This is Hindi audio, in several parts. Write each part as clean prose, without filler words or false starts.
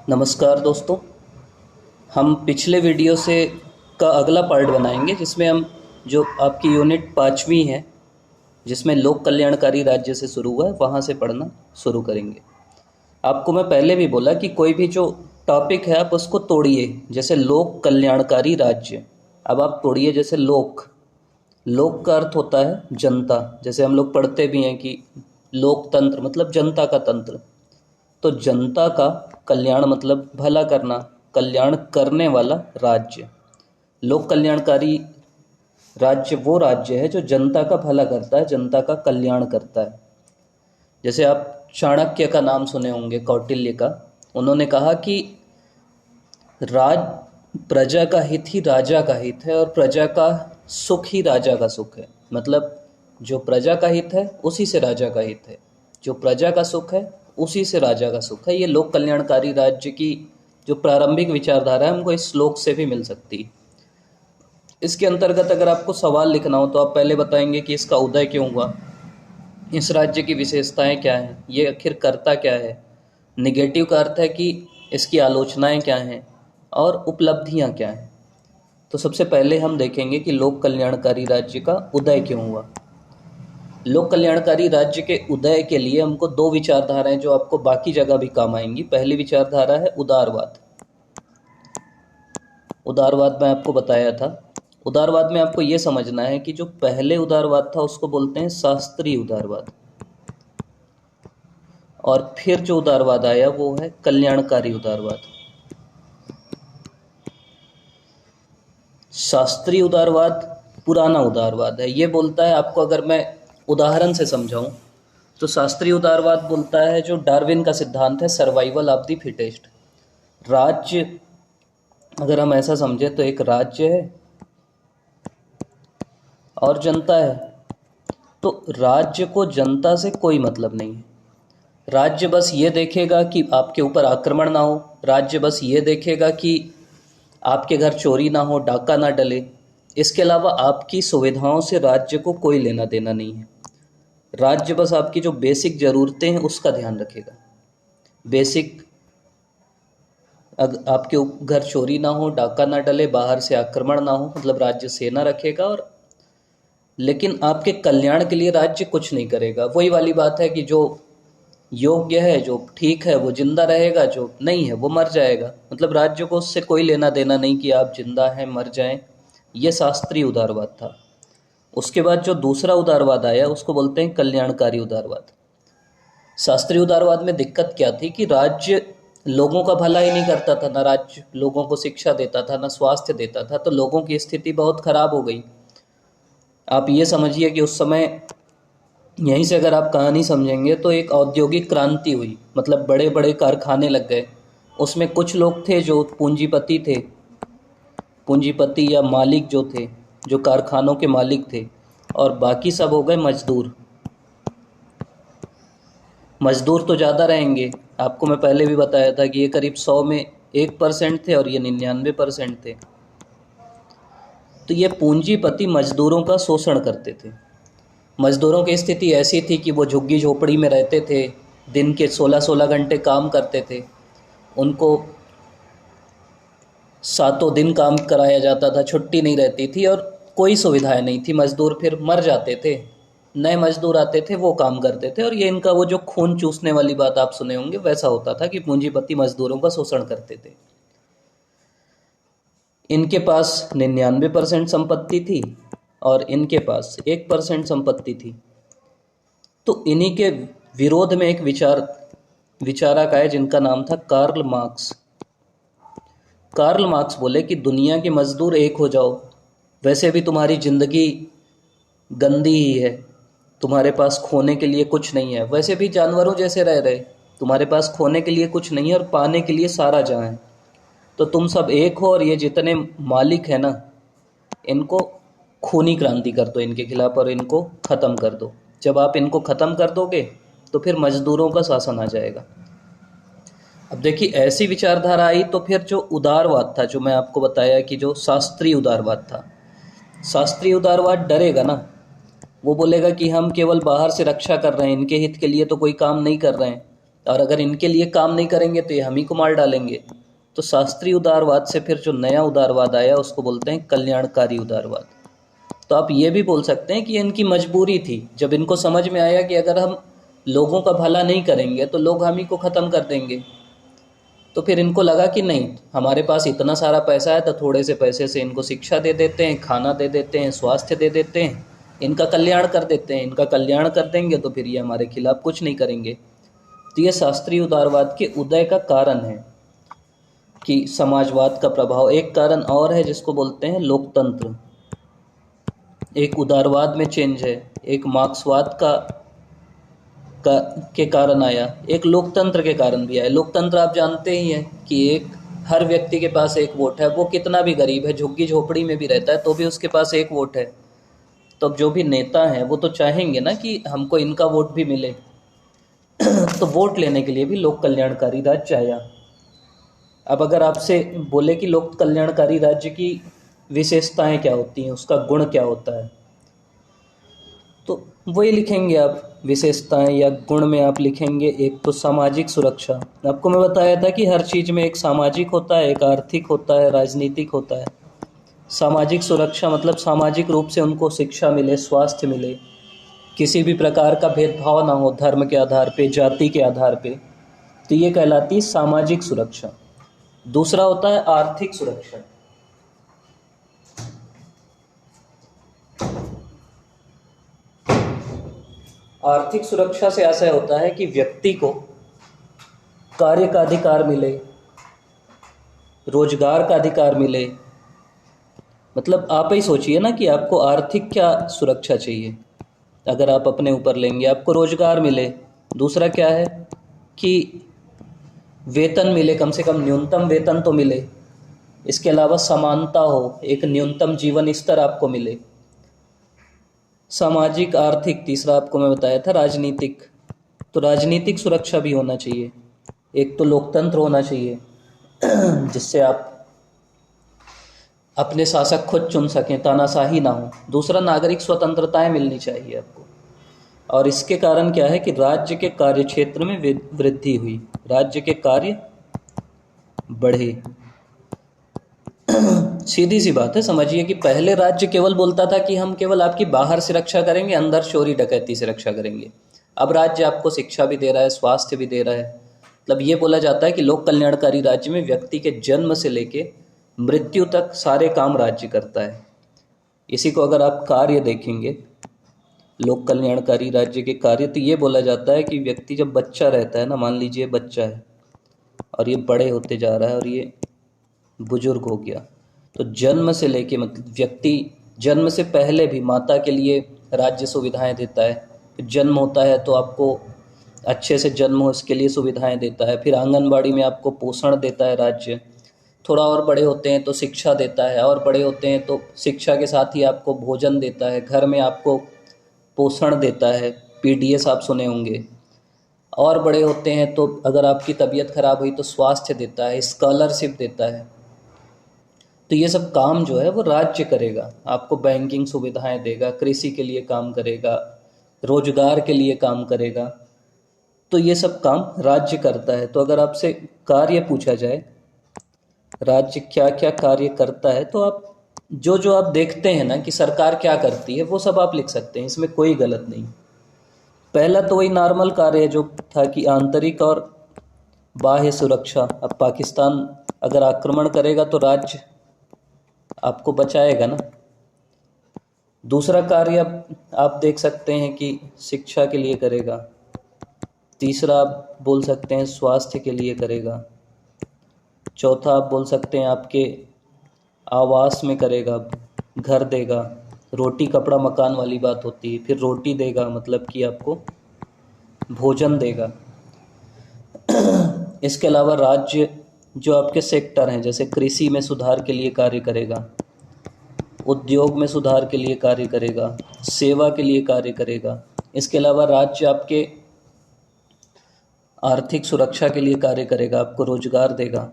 नमस्कार दोस्तों। हम पिछले वीडियो से का अगला पार्ट बनाएंगे जिसमें हम जो आपकी यूनिट 5वीं है जिसमें लोक कल्याणकारी राज्य से शुरू हुआ है वहाँ से पढ़ना शुरू करेंगे। आपको मैं पहले भी बोला कि कोई भी जो टॉपिक है आप उसको तोड़िए। जैसे लोक कल्याणकारी राज्य, अब आप तोड़िए। जैसे लोक, लोक का अर्थ होता है जनता। जैसे हम लोग पढ़ते भी हैं कि लोकतंत्र मतलब जनता का तंत्र। तो जनता का कल्याण मतलब भला करना, कल्याण करने वाला राज्य। लोक कल्याणकारी राज्य वो राज्य है जो जनता का भला करता है, जनता का कल्याण करता है। जैसे आप चाणक्य का नाम सुने होंगे, कौटिल्य का। उन्होंने कहा कि राज प्रजा का हित ही राजा का हित है और प्रजा का सुख ही राजा का सुख है। मतलब जो प्रजा का हित है उसी से राजा का हित है, जो प्रजा का सुख है उसी से राजा का सुख है। ये लोक कल्याणकारी राज्य की जो प्रारंभिक विचारधारा है हमको इस श्लोक से भी मिल सकती है। इसके अंतर्गत अगर आपको सवाल लिखना हो तो आप पहले बताएंगे कि इसका उदय क्यों हुआ, इस राज्य की विशेषताएं क्या हैं, ये आखिर करता क्या है। निगेटिव का अर्थ है कि इसकी आलोचनाएं क्या हैं और उपलब्धियां क्या हैं। तो सबसे पहले हम देखेंगे कि लोक कल्याणकारी राज्य का उदय क्यों हुआ। लोक कल्याणकारी राज्य के उदय के लिए हमको दो विचारधाराएं जो आपको बाकी जगह भी काम आएंगी। पहली विचारधारा है उदारवाद। उदारवाद में आपको बताया था। उदारवाद में आपको ये समझना है कि जो पहले उदारवाद था उसको बोलते हैं शास्त्रीय उदारवाद, और फिर जो उदारवाद आया वो है कल्याणकारी उदारवाद। शास्त्रीय उदारवाद पुराना उदारवाद है। ये बोलता है, आपको अगर मैं उदाहरण से समझाऊं तो शास्त्रीय उदारवाद बोलता है जो डार्विन का सिद्धांत है, सर्वाइवल ऑफ द फिटेस्ट। राज्य अगर हम ऐसा समझे तो एक राज्य है और जनता है। तो राज्य को जनता से कोई मतलब नहीं है। राज्य बस ये देखेगा कि आपके ऊपर आक्रमण ना हो, राज्य बस ये देखेगा कि आपके घर चोरी ना हो, डाका ना डले। इसके अलावा आपकी सुविधाओं से राज्य को कोई लेना देना नहीं है। राज्य बस आपकी जो बेसिक ज़रूरतें हैं उसका ध्यान रखेगा। बेसिक, आपके घर चोरी ना हो, डाका ना डले, बाहर से आक्रमण ना हो, मतलब राज्य सेना रखेगा। और लेकिन आपके कल्याण के लिए राज्य कुछ नहीं करेगा। वही वाली बात है कि जो योग्य है, जो ठीक है, वो जिंदा रहेगा, जो नहीं है वो मर जाएगा। मतलब राज्य को उससे कोई लेना देना नहीं कि आप जिंदा हैं मर जाएं। ये शास्त्रीय उदारवाद था। उसके बाद जो दूसरा उदारवाद आया उसको बोलते हैं कल्याणकारी उदारवाद। शास्त्रीय उदारवाद में दिक्कत क्या थी कि राज्य लोगों का भला ही नहीं करता था, ना राज्य लोगों को शिक्षा देता था, ना स्वास्थ्य देता था। तो लोगों की स्थिति बहुत खराब हो गई। आप ये समझिए कि उस समय, यहीं से अगर आप कहानी समझेंगे तो एक औद्योगिक क्रांति हुई, मतलब बड़े बड़े कारखाने लग गए। उसमें कुछ लोग थे जो पूंजीपति थे, पूंजीपति या मालिक जो थे, जो कारखानों के मालिक थे, और बाकी सब हो गए मजदूर। मजदूर तो ज़्यादा रहेंगे। आपको मैं पहले भी बताया था कि ये करीब 100 में 1% थे और ये 99% थे। तो ये पूंजीपति मजदूरों का शोषण करते थे। मजदूरों की स्थिति ऐसी थी कि वो झुग्गी झोपड़ी में रहते थे, दिन के 16-16 घंटे काम करते थे, उनको सातों दिन काम कराया जाता था, छुट्टी नहीं रहती थी और कोई सुविधाएं नहीं थी। मजदूर फिर मर जाते थे, नए मजदूर आते थे, वो काम करते थे। और ये इनका वो जो खून चूसने वाली बात आप सुने होंगे, वैसा होता था कि पूंजीपति मजदूरों का शोषण करते थे। इनके पास 99% संपत्ति थी और इनके पास 1% संपत्ति थी। तो इन्हीं के विरोध में एक विचारक आए जिनका नाम था कार्ल मार्क्स। कार्ल मार्क्स बोले कि दुनिया के मजदूर एक हो जाओ, वैसे भी तुम्हारी जिंदगी गंदी ही है, तुम्हारे पास खोने के लिए कुछ नहीं है, वैसे भी जानवरों जैसे रह रहे, तुम्हारे पास खोने के लिए कुछ नहीं है और पाने के लिए सारा जहां है। तो तुम सब एक हो और ये जितने मालिक है ना, इनको खूनी क्रांति कर दो इनके खिलाफ और इनको ख़त्म कर दो। जब आप इनको ख़त्म कर दोगे तो फिर मजदूरों का शासन आ जाएगा। अब देखिए, ऐसी विचारधारा आई तो फिर जो उदारवाद था, जो मैं आपको बताया कि जो शास्त्रीय उदारवाद था, शास्त्रीय उदारवाद डरेगा ना। वो बोलेगा कि हम केवल बाहर से रक्षा कर रहे हैं, इनके हित के लिए तो कोई काम नहीं कर रहे हैं। और अगर इनके लिए काम नहीं करेंगे तो ये हम ही को मार डालेंगे। तो शास्त्रीय उदारवाद से फिर जो नया उदारवाद आया उसको बोलते हैं कल्याणकारी उदारवाद। तो आप ये भी बोल सकते हैं कि इनकी मजबूरी थी, जब इनको समझ में आया कि अगर हम लोगों का भला नहीं करेंगे तो लोग हम ही को ख़त्म कर देंगे, तो फिर इनको लगा कि नहीं, हमारे पास इतना सारा पैसा है तो थोड़े से पैसे से इनको शिक्षा दे देते हैं, खाना दे देते हैं, स्वास्थ्य दे देते हैं, इनका कल्याण कर देते हैं। इनका कल्याण कर देंगे तो फिर ये हमारे खिलाफ कुछ नहीं करेंगे। तो ये शास्त्रीय उदारवाद के उदय का कारण है कि समाजवाद का प्रभाव। एक कारण और है जिसको बोलते हैं लोकतंत्र। एक उदारवाद में चेंज है, एक मार्क्सवाद के कारण आया, एक लोकतंत्र के कारण भी आया। लोकतंत्र आप जानते ही हैं कि एक हर व्यक्ति के पास एक वोट है, वो कितना भी गरीब है, झुग्गी झोपड़ी में भी रहता है तो भी उसके पास एक वोट है। तो अब जो भी नेता हैं वो तो चाहेंगे ना कि हमको इनका वोट भी मिले तो वोट लेने के लिए भी लोक कल्याणकारी राज्य आया। अब अगर आपसे बोले कि लोक कल्याणकारी राज्य की विशेषताएं क्या होती हैं, उसका गुण क्या होता है, तो वही लिखेंगे आप। विशेषताएं या गुण में आप लिखेंगे एक तो सामाजिक सुरक्षा। आपको मैं बताया था कि हर चीज़ में एक सामाजिक होता है, एक आर्थिक होता है, राजनीतिक होता है। सामाजिक सुरक्षा मतलब सामाजिक रूप से उनको शिक्षा मिले, स्वास्थ्य मिले, किसी भी प्रकार का भेदभाव ना हो धर्म के आधार पे, जाति के आधार पे, तो ये कहलाती है सामाजिक सुरक्षा। दूसरा होता है आर्थिक सुरक्षा। आर्थिक सुरक्षा से ऐसा होता है कि व्यक्ति को कार्य का अधिकार मिले, रोजगार का अधिकार मिले। मतलब आप ही सोचिए ना कि आपको आर्थिक क्या सुरक्षा चाहिए। अगर आप अपने ऊपर लेंगे, आपको रोजगार मिले। दूसरा क्या है कि वेतन मिले, कम से कम न्यूनतम वेतन तो मिले। इसके अलावा समानता हो, एक न्यूनतम जीवन स्तर आपको मिले। सामाजिक, आर्थिक, तीसरा आपको मैं बताया था राजनीतिक। तो राजनीतिक सुरक्षा भी होना चाहिए। एक तो लोकतंत्र होना चाहिए जिससे आप अपने शासक खुद चुन सकें, तानाशाही ना हो। दूसरा नागरिक स्वतंत्रताएं मिलनी चाहिए आपको। और इसके कारण क्या है कि राज्य के कार्य क्षेत्र में वृद्धि हुई, राज्य के कार्य बढ़े। सीधी सी बात है, समझिए कि पहले राज्य केवल बोलता था कि हम केवल आपकी बाहर से रक्षा करेंगे, अंदर चोरी डकैती से रक्षा करेंगे। अब राज्य आपको शिक्षा भी दे रहा है, स्वास्थ्य भी दे रहा है। मतलब ये बोला जाता है कि लोक कल्याणकारी राज्य में व्यक्ति के जन्म से लेके मृत्यु तक सारे काम राज्य करता है। इसी को अगर आप कार्य देखेंगे लोक कल्याणकारी राज्य के कार्य, तो ये बोला जाता है कि व्यक्ति जब बच्चा रहता है ना, मान लीजिए बच्चा है और ये बड़े होते जा रहा है और ये बुजुर्ग हो गया, तो जन्म से लेके मतलब व्यक्ति जन्म से पहले भी माता के लिए राज्य सुविधाएं देता है। फिर जन्म होता है तो आपको अच्छे से जन्म हो इसके लिए सुविधाएं देता है। फिर आंगनबाड़ी में आपको पोषण देता है राज्य। थोड़ा और बड़े होते हैं तो शिक्षा देता है, और बड़े होते हैं तो शिक्षा के साथ ही आपको भोजन देता है, घर में आपको पोषण देता है, पीडीएस आप सुने होंगे। और बड़े होते हैं तो अगर आपकी तबीयत खराब हुई तो स्वास्थ्य देता है, स्कॉलरशिप देता है। तो ये सब काम जो है वो राज्य करेगा। आपको बैंकिंग सुविधाएं देगा, कृषि के लिए काम करेगा, रोजगार के लिए काम करेगा। तो ये सब काम राज्य करता है। तो अगर आपसे कार्य पूछा जाए राज्य क्या क्या कार्य करता है, तो आप जो आप देखते हैं ना कि सरकार क्या करती है वो सब आप लिख सकते हैं, इसमें कोई गलत नहीं। पहला तो वही नॉर्मल कार्य है जो था कि आंतरिक और बाह्य सुरक्षा। अब पाकिस्तान अगर आक्रमण करेगा तो राज्य आपको बचाएगा ना। दूसरा कार्य आप देख सकते हैं कि शिक्षा के लिए करेगा। तीसरा आप बोल सकते हैं स्वास्थ्य के लिए करेगा। चौथा आप बोल सकते हैं आपके आवास में करेगा, घर देगा। रोटी कपड़ा मकान वाली बात होती है। फिर रोटी देगा मतलब कि आपको भोजन देगा। इसके अलावा राज्य जो आपके सेक्टर हैं, जैसे कृषि में सुधार के लिए कार्य करेगा, उद्योग में सुधार के लिए कार्य करेगा, सेवा के लिए कार्य करेगा। इसके अलावा राज्य आपके आर्थिक सुरक्षा के लिए कार्य करेगा, आपको रोजगार देगा।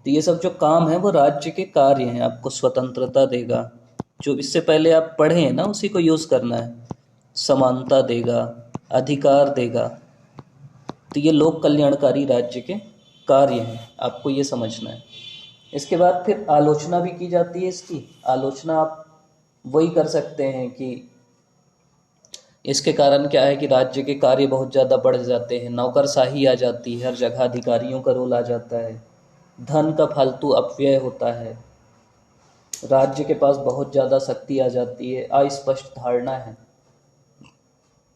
तो ये सब जो काम है वो राज्य के कार्य हैं। आपको स्वतंत्रता देगा, जो इससे पहले आप पढ़े हैं ना उसी को यूज़ करना है। समानता देगा, अधिकार देगा। तो ये लोक कल्याणकारी राज्य के कार्य हैं, आपको ये समझना है। इसके बाद फिर आलोचना भी की जाती है इसकी। आलोचना आप वही कर सकते हैं कि इसके कारण क्या है कि राज्य के कार्य बहुत ज़्यादा बढ़ जाते हैं, नौकरशाही आ जाती है, हर जगह अधिकारियों का रोल आ जाता है, धन का फालतू अपव्यय होता है, राज्य के पास बहुत ज़्यादा शक्ति आ जाती है, अस्पष्ट धारणा है।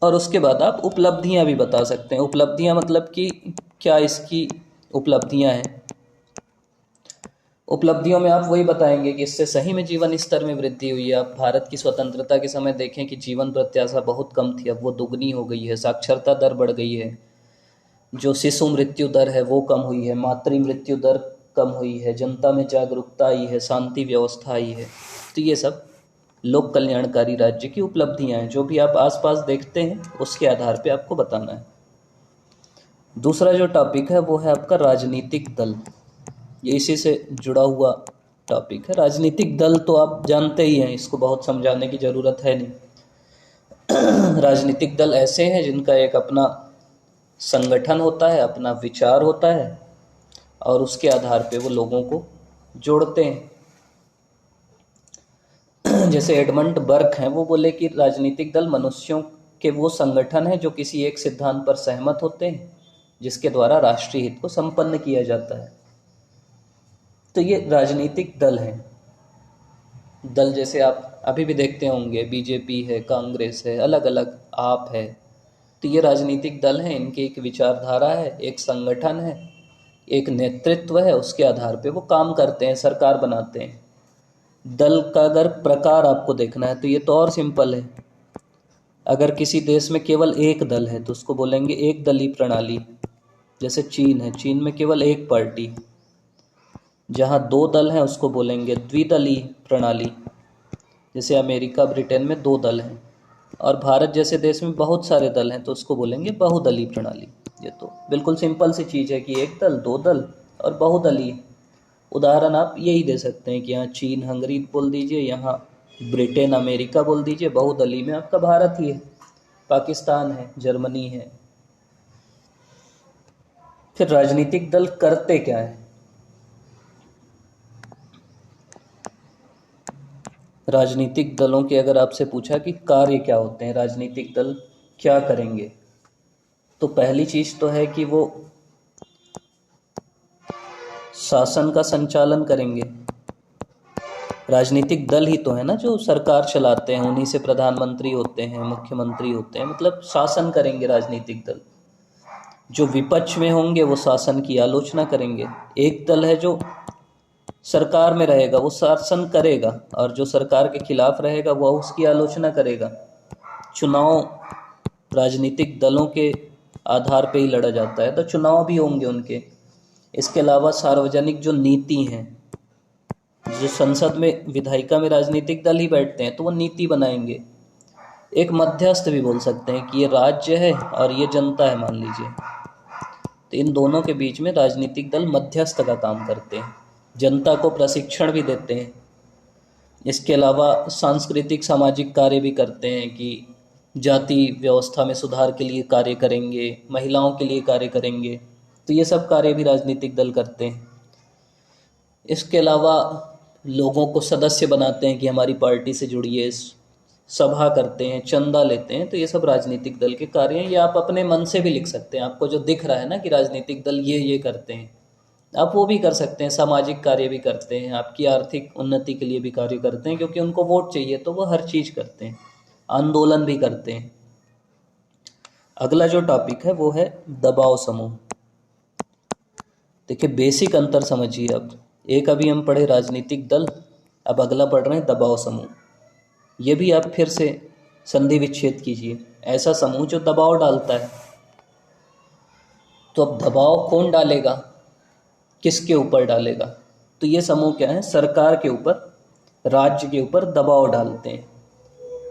और उसके बाद आप उपलब्धियां भी बता सकते हैं। उपलब्धियां मतलब कि क्या इसकी उपलब्धियां हैं। उपलब्धियों में आप वही बताएंगे कि इससे सही में जीवन स्तर में वृद्धि हुई है। आप भारत की स्वतंत्रता के समय देखें कि जीवन प्रत्याशा बहुत कम थी, अब वो दुगनी हो गई है, साक्षरता दर बढ़ गई है, जो शिशु मृत्यु दर है वो कम हुई है, मातृ मृत्यु दर कम हुई है, जनता में जागरूकता आई है, शांति व्यवस्था आई है। तो ये सब लोक कल्याणकारी राज्य की उपलब्धियां हैं। जो भी आप आसपास देखते हैं उसके आधार पे आपको बताना है। दूसरा जो टॉपिक है वो है आपका राजनीतिक दल। ये इसी से जुड़ा हुआ टॉपिक है। राजनीतिक दल तो आप जानते ही हैं, इसको बहुत समझाने की ज़रूरत है नहीं। राजनीतिक दल ऐसे हैं जिनका एक अपना संगठन होता है, अपना विचार होता है, और उसके आधार पे वो लोगों को जोड़ते हैं। जैसे एडमंड बर्क हैं, वो बोले कि राजनीतिक दल मनुष्यों के वो संगठन है जो किसी एक सिद्धांत पर सहमत होते हैं, जिसके द्वारा राष्ट्रीय हित को संपन्न किया जाता है। तो ये राजनीतिक दल हैं। दल जैसे आप अभी भी देखते होंगे, बीजेपी है, कांग्रेस है, अलग अलग आप है। तो ये राजनीतिक दल हैं, इनकी एक विचारधारा है, एक संगठन है, एक नेतृत्व है, उसके आधार पे वो काम करते हैं, सरकार बनाते हैं। दल का अगर प्रकार आपको देखना है तो ये तो और सिंपल है। अगर किसी देश में केवल एक दल है तो उसको बोलेंगे एक दलीय प्रणाली। जैसे चीन है, चीन में केवल एक पार्टी। जहाँ दो दल हैं उसको बोलेंगे द्विदलीय प्रणाली। जैसे अमेरिका, ब्रिटेन में दो दल हैं। और भारत जैसे देश में बहुत सारे दल हैं तो उसको बोलेंगे बहुदलीय प्रणाली। ये तो बिल्कुल सिंपल सी चीज़ है कि एक दल, दो दल और बहुदलीय। उदाहरण आप यही दे सकते हैं कि यहाँ चीन हंगरी बोल दीजिए, यहाँ ब्रिटेन अमेरिका बोल दीजिए, बहुदलीय में आपका भारत ही है, पाकिस्तान है, जर्मनी है। फिर राजनीतिक दल करते क्या है? राजनीतिक दलों के अगर आपसे पूछा कि कार्य क्या होते हैं, राजनीतिक दल क्या करेंगे, तो पहली चीज़ तो है कि वो शासन का संचालन करेंगे। राजनीतिक दल ही तो है ना जो सरकार चलाते हैं, उन्हीं से प्रधानमंत्री होते हैं, मुख्यमंत्री होते हैं, मतलब शासन करेंगे राजनीतिक दल। जो विपक्ष में होंगे वो शासन की आलोचना करेंगे। एक दल है जो सरकार में रहेगा, वो शासन करेगा, और जो सरकार के खिलाफ रहेगा वो उसकी आलोचना करेगा। चुनाव राजनीतिक दलों के आधार पे ही लड़ा जाता है, तो चुनाव भी होंगे उनके। इसके अलावा सार्वजनिक जो नीति हैं, जो संसद में विधायिका में राजनीतिक दल ही बैठते हैं तो वो नीति बनाएंगे। एक मध्यस्थ भी बोल सकते हैं कि ये राज्य है और ये जनता है, मान लीजिए, तो इन दोनों के बीच में राजनीतिक दल मध्यस्थ का काम करते हैं, जनता को प्रशिक्षण भी देते हैं। इसके अलावा सांस्कृतिक सामाजिक कार्य भी करते हैं कि जाति व्यवस्था में सुधार के लिए कार्य करेंगे, महिलाओं के लिए कार्य करेंगे। तो ये सब कार्य भी राजनीतिक दल करते हैं। इसके अलावा लोगों को सदस्य बनाते हैं कि हमारी पार्टी से जुड़िए, सभा करते हैं, चंदा लेते हैं। तो ये सब राजनीतिक दल के कार्य हैं। ये आप अपने मन से भी लिख सकते हैं। आपको जो दिख रहा है ना कि राजनीतिक दल ये करते हैं, आप वो भी कर सकते हैं। सामाजिक कार्य भी करते हैं, आपकी आर्थिक उन्नति के लिए भी कार्य करते हैं, क्योंकि उनको वोट चाहिए तो वो हर चीज़ करते हैं, आंदोलन भी करते हैं। अगला जो टॉपिक है वो है दबाव समूह। देखिए बेसिक अंतर समझिए। अब एक अभी हम पढ़े राजनीतिक दल, अब अगला पढ़ रहे हैं दबाव समूह। ये भी आप फिर से संधि विच्छेद कीजिए। ऐसा समूह जो दबाव डालता है। तो अब दबाव कौन डालेगा, किसके ऊपर डालेगा? तो ये समूह क्या है? सरकार के ऊपर, राज्य के ऊपर दबाव डालते हैं।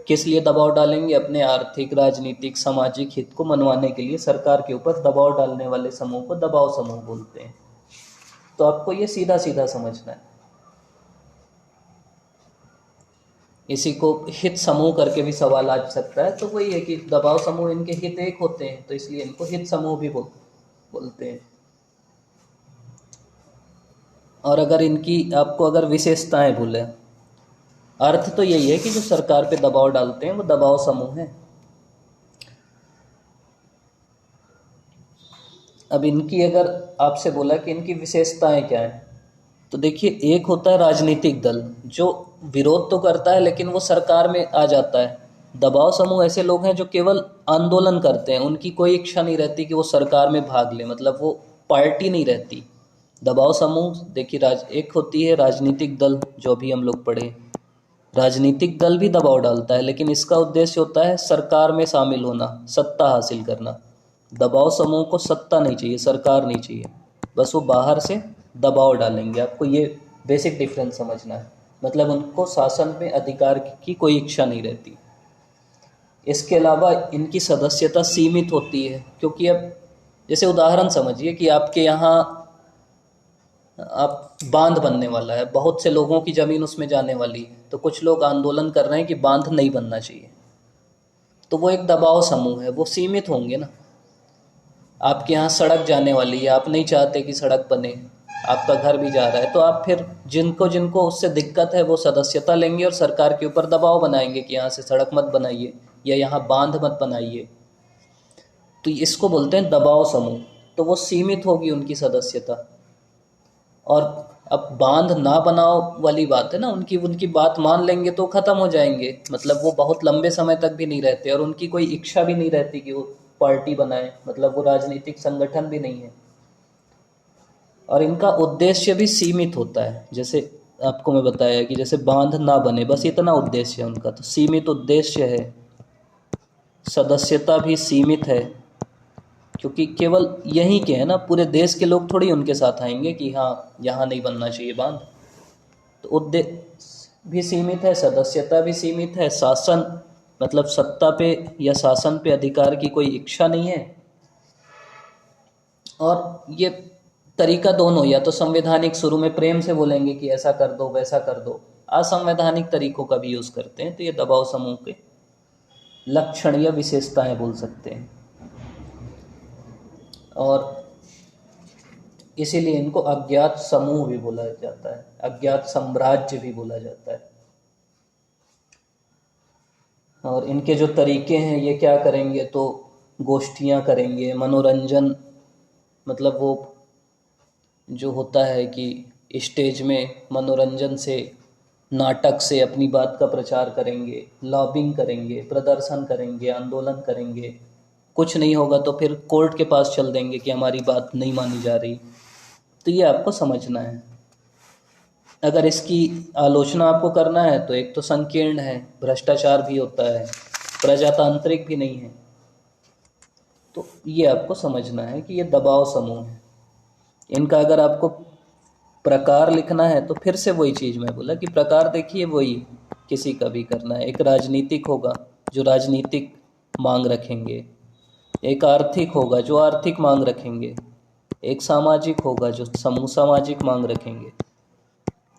किस लिए दबाव डालेंगे? अपने आर्थिक, राजनीतिक, सामाजिक हित को मनवाने के लिए सरकार के ऊपर दबाव डालने वाले समूह को दबाव समूह बोलते हैं। तो आपको ये सीधा सीधा समझना है। इसी को हित समूह करके भी सवाल आ सकता है। तो वही है कि दबाव समूह, इनके हित एक होते हैं तो इसलिए इनको हित समूह भी बोलते हैं। और अगर इनकी आपको अगर विशेषताएं बोले, अर्थ तो यही है कि जो सरकार पे दबाव डालते हैं वो दबाव समूह है। अब इनकी अगर आपसे बोला कि इनकी विशेषताएं क्या हैं, तो देखिए, एक होता है राजनीतिक दल जो विरोध तो करता है लेकिन वो सरकार में आ जाता है। दबाव समूह ऐसे लोग हैं जो केवल आंदोलन करते हैं, उनकी कोई इच्छा नहीं रहती कि वो सरकार में भाग ले, मतलब वो पार्टी नहीं रहती। दबाव समूह देखिए, एक होती है राजनीतिक दल जो अभी हम लोग पढ़े। राजनीतिक दल भी दबाव डालता है लेकिन इसका उद्देश्य होता है सरकार में शामिल होना, सत्ता हासिल करना। दबाव समूह को सत्ता नहीं चाहिए, सरकार नहीं चाहिए, बस वो बाहर से दबाव डालेंगे। आपको ये बेसिक डिफरेंस समझना है, मतलब उनको शासन में अधिकार की कोई इच्छा नहीं रहती। इसके अलावा इनकी सदस्यता सीमित होती है, क्योंकि अब जैसे उदाहरण समझिए कि आपके यहाँ आप बांध बनने वाला है, बहुत से लोगों की ज़मीन उसमें जाने वाली है, तो कुछ लोग आंदोलन कर रहे हैं कि बांध नहीं बनना चाहिए, तो वो एक दबाव समूह है, वो सीमित होंगे ना। आपके यहाँ सड़क जाने वाली है, आप नहीं चाहते कि सड़क बने, आपका घर भी जा रहा है, तो आप फिर जिनको जिनको उससे दिक्कत है वो सदस्यता लेंगे और सरकार के ऊपर दबाव बनाएंगे कि यहाँ से सड़क मत बनाइए या यहाँ बांध मत बनाइए। तो इसको बोलते हैं दबाव समूह। तो वो सीमित होगी उनकी सदस्यता। और अब बांध ना बनाओ वाली बात है ना, उनकी उनकी बात मान लेंगे तो ख़त्म हो जाएंगे, मतलब वो बहुत लंबे समय तक भी नहीं रहते और उनकी कोई इच्छा भी नहीं रहती कि वो पार्टी बनाए, मतलब वो राजनीतिक संगठन भी नहीं है। और इनका उद्देश्य भी सीमित होता है, जैसे आपको मैं बताया कि जैसे बांध ना बने, बस इतना उद्देश्य है उनका, तो सीमित उद्देश्य है। सदस्यता भी सीमित है, क्योंकि केवल यहीं के हैं ना, पूरे देश के लोग थोड़ी उनके साथ आएंगे कि हाँ यहाँ नहीं बनना चाहिए बांध। तो उद्देश्य भी सीमित है, सदस्यता भी सीमित है, शासन मतलब सत्ता पे या शासन पे अधिकार की कोई इच्छा नहीं है। और ये तरीका दोनों, या तो संवैधानिक, शुरू में प्रेम से बोलेंगे कि ऐसा कर दो वैसा कर दो, असंवैधानिक तरीकों का भी यूज़ करते हैं। तो ये दबाव समूह के लक्षण या विशेषताएं बोल सकते हैं। और इसीलिए इनको अज्ञात समूह भी बोला जाता है, अज्ञात साम्राज्य भी बोला जाता है। और इनके जो तरीके हैं, ये क्या करेंगे, तो गोष्ठियाँ करेंगे, मनोरंजन, मतलब वो जो होता है कि स्टेज में मनोरंजन से, नाटक से अपनी बात का प्रचार करेंगे, लॉबिंग करेंगे, प्रदर्शन करेंगे, आंदोलन करेंगे। कुछ नहीं होगा तो फिर कोर्ट के पास चल देंगे कि हमारी बात नहीं मानी जा रही। तो ये आपको समझना है। अगर इसकी आलोचना आपको करना है तो एक तो संकीर्ण है, भ्रष्टाचार भी होता है, प्रजातांत्रिक भी नहीं है। तो ये आपको समझना है कि ये दबाव समूह है। इनका अगर आपको प्रकार लिखना है तो फिर से वही चीज़ मैं बोला कि प्रकार देखिए वही किसी का भी करना है। एक राजनीतिक होगा जो राजनीतिक मांग रखेंगे, एक आर्थिक होगा जो आर्थिक मांग रखेंगे, एक सामाजिक होगा जो समूह सामाजिक मांग रखेंगे।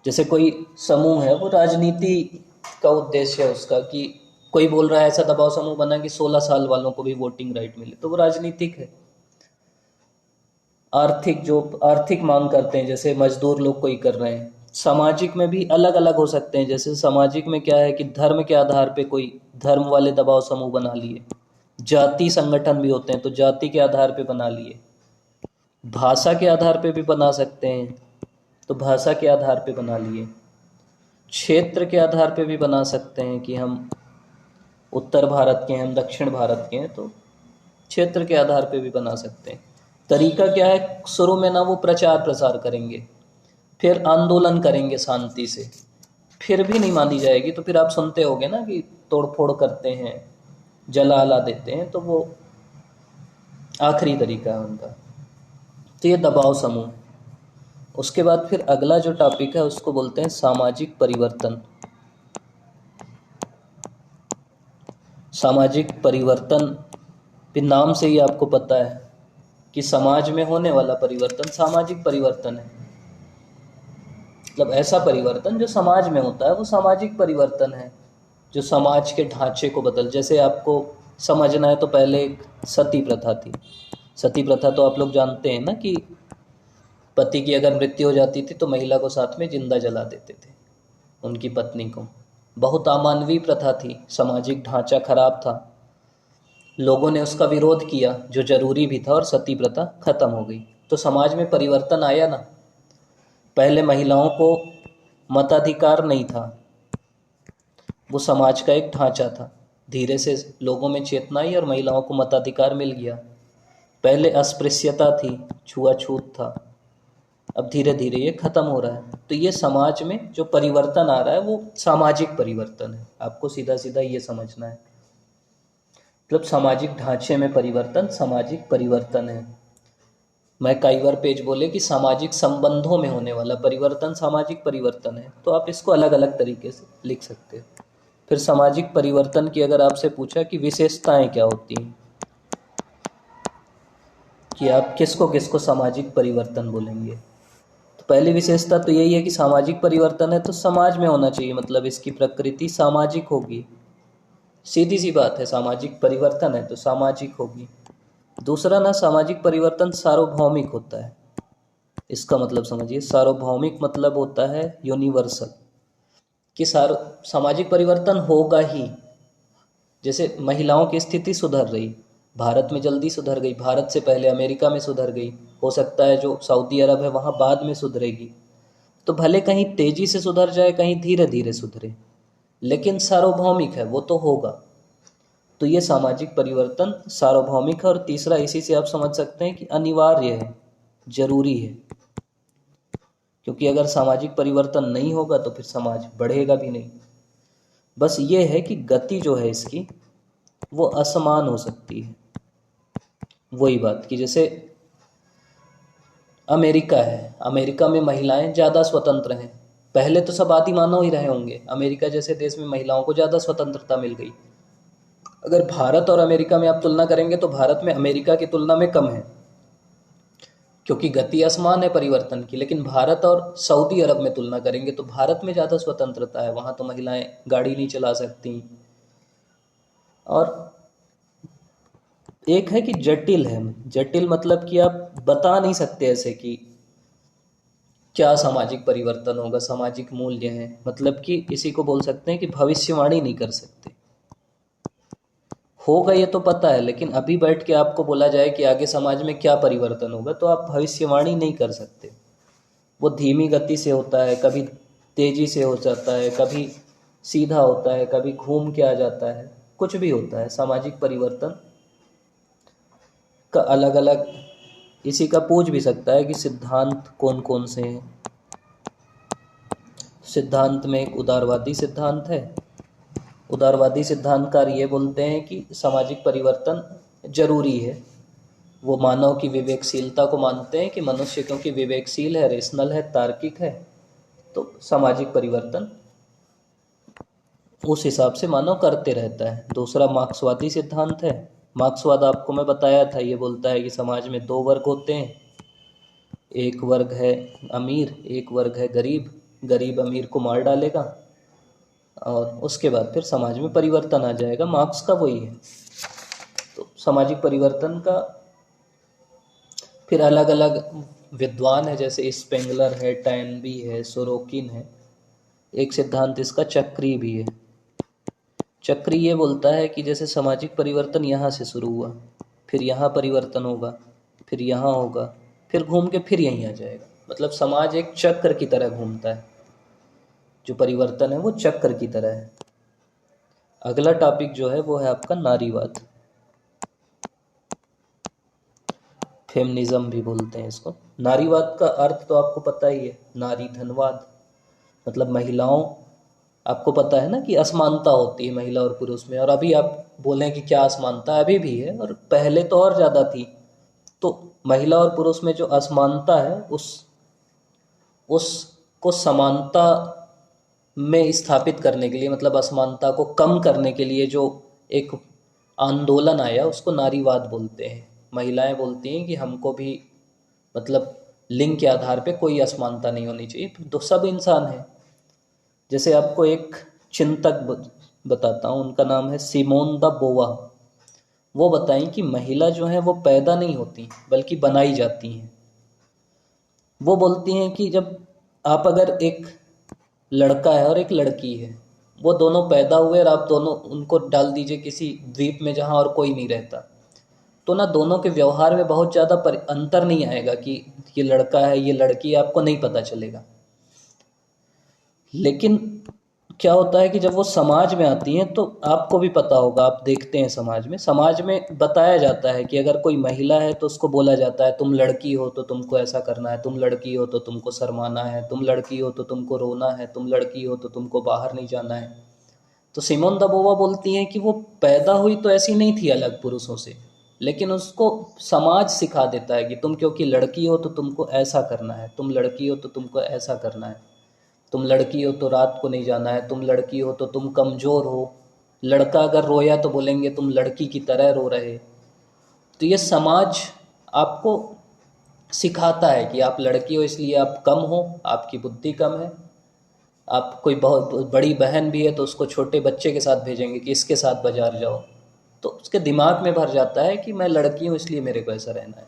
जैसे कोई समूह है वो राजनीति का उद्देश्य है उसका, कि कोई बोल रहा है ऐसा दबाव समूह बना कि 16 साल वालों को भी वोटिंग राइट मिले, तो वो राजनीतिक है। आर्थिक, जो आर्थिक मांग करते हैं, जैसे मजदूर लोग कोई कर रहे हैं। सामाजिक में भी अलग अलग हो सकते हैं, जैसे सामाजिक में क्या है कि धर्म के आधार पे कोई धर्म वाले दबाव समूह बना लिए, जाति संगठन भी होते हैं तो जाति के आधार पे बना लिए, भाषा के आधार पे भी बना सकते हैं तो भाषा के आधार पे बना लिए, क्षेत्र के आधार पे भी बना सकते हैं कि हम उत्तर भारत के हैं, हम दक्षिण भारत के हैं, तो क्षेत्र के आधार पे भी बना सकते हैं। तरीका क्या है, शुरू में ना वो प्रचार प्रसार करेंगे, फिर आंदोलन करेंगे शांति से, फिर भी नहीं मानी जाएगी तो फिर आप सुनते होंगे ना कि तोड़फोड़ करते हैं, जला देते हैं, तो वो आखिरी तरीका है उनका। तो ये दबाव समूह। उसके बाद फिर अगला जो टॉपिक है उसको बोलते हैं सामाजिक परिवर्तन। सामाजिक परिवर्तन भी नाम से ही आपको पता है कि समाज में होने वाला परिवर्तन सामाजिक परिवर्तन है। मतलब ऐसा परिवर्तन जो समाज में होता है वो सामाजिक परिवर्तन है, जो समाज के ढांचे को बदल। जैसे आपको समझना है तो पहले एक सती प्रथा थी। सती प्रथा तो आप लोग जानते हैं ना कि पति की अगर मृत्यु हो जाती थी तो महिला को साथ में जिंदा जला देते थे, उनकी पत्नी को। बहुत अमानवीय प्रथा थी, सामाजिक ढांचा खराब था, लोगों ने उसका विरोध किया जो जरूरी भी था और सती प्रथा खत्म हो गई। तो समाज में परिवर्तन आया ना। पहले महिलाओं को मताधिकार नहीं था, वो समाज का एक ढांचा था। धीरे से लोगों में चेतना आई और महिलाओं को मताधिकार मिल गया। पहले अस्पृश्यता थी, छुआछूत था, अब धीरे धीरे ये खत्म हो रहा है। तो ये समाज में जो परिवर्तन आ रहा है वो सामाजिक परिवर्तन है, आपको सीधा सीधा ये समझना है। मतलब सामाजिक ढांचे में परिवर्तन सामाजिक परिवर्तन है। मैं कई बार पेज बोले कि सामाजिक संबंधों में होने वाला परिवर्तन सामाजिक परिवर्तन है, तो आप इसको अलग अलग तरीके से लिख सकते हो। फिर सामाजिक परिवर्तन की अगर आपसे पूछा कि विशेषताएं क्या होती हैं, कि आप किसको किसको सामाजिक परिवर्तन बोलेंगे, तो पहली विशेषता तो यही है कि सामाजिक परिवर्तन है तो समाज में होना चाहिए, मतलब इसकी प्रकृति सामाजिक होगी। सीधी सी बात है, सामाजिक परिवर्तन है तो सामाजिक होगी। दूसरा ना, सामाजिक परिवर्तन सार्वभौमिक होता है। इसका मतलब समझिए, सार्वभौमिक मतलब होता है यूनिवर्सल, कि सामाजिक परिवर्तन होगा ही। जैसे महिलाओं की स्थिति सुधर रही, भारत में जल्दी सुधर गई, भारत से पहले अमेरिका में सुधर गई, हो सकता है जो सऊदी अरब है वहाँ बाद में सुधरेगी। तो भले कहीं तेजी से सुधर जाए, कहीं धीरे धीरे सुधरे, लेकिन सार्वभौमिक है, वो तो होगा। तो ये सामाजिक परिवर्तन सार्वभौमिक है। और तीसरा, इसी से आप समझ सकते हैं कि अनिवार्य है, जरूरी है, क्योंकि अगर सामाजिक परिवर्तन नहीं होगा तो फिर समाज बढ़ेगा भी नहीं। बस ये है कि गति जो है इसकी वो असमान हो सकती है। वही बात कि जैसे अमेरिका है, अमेरिका में महिलाएं ज़्यादा स्वतंत्र हैं। पहले तो सब आदि मानव ही रहे होंगे, अमेरिका जैसे देश में महिलाओं को ज़्यादा स्वतंत्रता मिल गई। अगर भारत और अमेरिका में आप तुलना करेंगे तो भारत में अमेरिका की तुलना में कम है, क्योंकि गति असमान है परिवर्तन की। लेकिन भारत और सऊदी अरब में तुलना करेंगे तो भारत में ज़्यादा स्वतंत्रता है, वहाँ तो महिलाएं गाड़ी नहीं चला सकती। और एक है कि जटिल है, जटिल मतलब कि आप बता नहीं सकते ऐसे कि क्या सामाजिक परिवर्तन होगा, सामाजिक मूल्य हैं, मतलब कि इसी को बोल सकते हैं कि भविष्यवाणी नहीं कर सकते। होगा ये तो पता है, लेकिन अभी बैठ के आपको बोला जाए कि आगे समाज में क्या परिवर्तन होगा तो आप भविष्यवाणी नहीं कर सकते। वो धीमी गति से होता है, कभी तेजी से हो जाता है, कभी सीधा होता है, कभी घूम के आ जाता है, कुछ भी होता है। सामाजिक परिवर्तन का अलग अलग, इसी का पूछ भी सकता है कि सिद्धांत कौन कौन से हैं। सिद्धांत में एक उदारवादी सिद्धांत है। उदारवादी सिद्धांतकार ये बोलते हैं कि सामाजिक परिवर्तन जरूरी है। वो मानव की विवेकशीलता को मानते हैं कि मनुष्य क्योंकि विवेकशील है, रेशनल है, तार्किक है, तो सामाजिक परिवर्तन उस हिसाब से मानव करते रहता है। दूसरा मार्क्सवादी सिद्धांत है। मार्क्सवाद आपको मैं बताया था, ये बोलता है कि समाज में दो वर्ग होते हैं, एक वर्ग है अमीर, एक वर्ग है गरीब। गरीब अमीर को मार डालेगा और उसके बाद फिर समाज में परिवर्तन आ जाएगा। मार्क्स का वही है। तो सामाजिक परिवर्तन का फिर अलग अलग विद्वान है, जैसे स्पेंगलर है, टैनबी है, सोरोकिन है। एक सिद्धांत इसका चक्री भी है। चक्री ये बोलता है कि जैसे सामाजिक परिवर्तन यहाँ से शुरू हुआ, फिर यहाँ परिवर्तन होगा, फिर यहाँ होगा, फिर घूम के फिर यहीं आ जाएगा। मतलब समाज एक चक्र की तरह घूमता है, जो परिवर्तन है वो चक्र की तरह है। अगला टॉपिक जो है वो है आपका नारीवाद। फेमिनिज्म भी बोलते हैं इसको। नारीवाद का अर्थ तो आपको पता ही है, नारी धनवाद, मतलब महिलाओं, आपको पता है ना कि असमानता होती है महिला और पुरुष में। और अभी आप बोलें कि क्या असमानता, अभी भी है और पहले तो और ज़्यादा थी। तो महिला और पुरुष में जो असमानता है उसको समानता में स्थापित करने के लिए, मतलब असमानता को कम करने के लिए जो एक आंदोलन आया उसको नारीवाद बोलते हैं। महिलाएं बोलती हैं कि हमको भी, मतलब लिंग के आधार पे कोई असमानता नहीं होनी चाहिए, तो सब इंसान हैं। जैसे आपको एक चिंतक बताता हूँ, उनका नाम है सिमोन द बोवा। वो बताएं कि महिला जो है वो पैदा नहीं होती बल्कि बनाई जाती हैं। वो बोलती हैं कि जब आप अगर एक लड़का है और एक लड़की है, वो दोनों पैदा हुए और आप दोनों उनको डाल दीजिए किसी द्वीप में जहाँ और कोई नहीं रहता, तो ना दोनों के व्यवहार में बहुत ज़्यादा अंतर नहीं आएगा कि ये लड़का है ये लड़की है, आपको नहीं पता चलेगा। लेकिन क्या होता है कि जब वो समाज में आती हैं तो आपको भी पता होगा, आप देखते हैं समाज में बताया जाता है कि अगर कोई महिला है तो उसको बोला जाता है तुम लड़की हो तो तुमको ऐसा करना है, तुम लड़की हो तो तुमको शर्माना है, तुम लड़की हो तो तुमको रोना है, तुम लड़की हो तो तुमको बाहर नहीं जाना है। तो सिमोन द बोवा बोलती हैं कि वो पैदा हुई तो ऐसी नहीं थी अलग पुरुषों से, लेकिन उसको समाज सिखा देता है कि तुम क्योंकि लड़की हो तो तुमको ऐसा करना है, तुम लड़की हो तो तुमको ऐसा करना है, तुम लड़की हो तो रात को नहीं जाना है, तुम लड़की हो तो तुम कमज़ोर हो, लड़का अगर रोया तो बोलेंगे तुम लड़की की तरह रो रहे। तो ये समाज आपको सिखाता है कि आप लड़की हो इसलिए आप कम हो, आपकी बुद्धि कम है। आप कोई बहुत बड़ी बहन भी है तो उसको छोटे बच्चे के साथ भेजेंगे कि इसके साथ बाजार जाओ, तो उसके दिमाग में भर जाता है कि मैं लड़की हूँ इसलिए मेरे को ऐसा रहना है।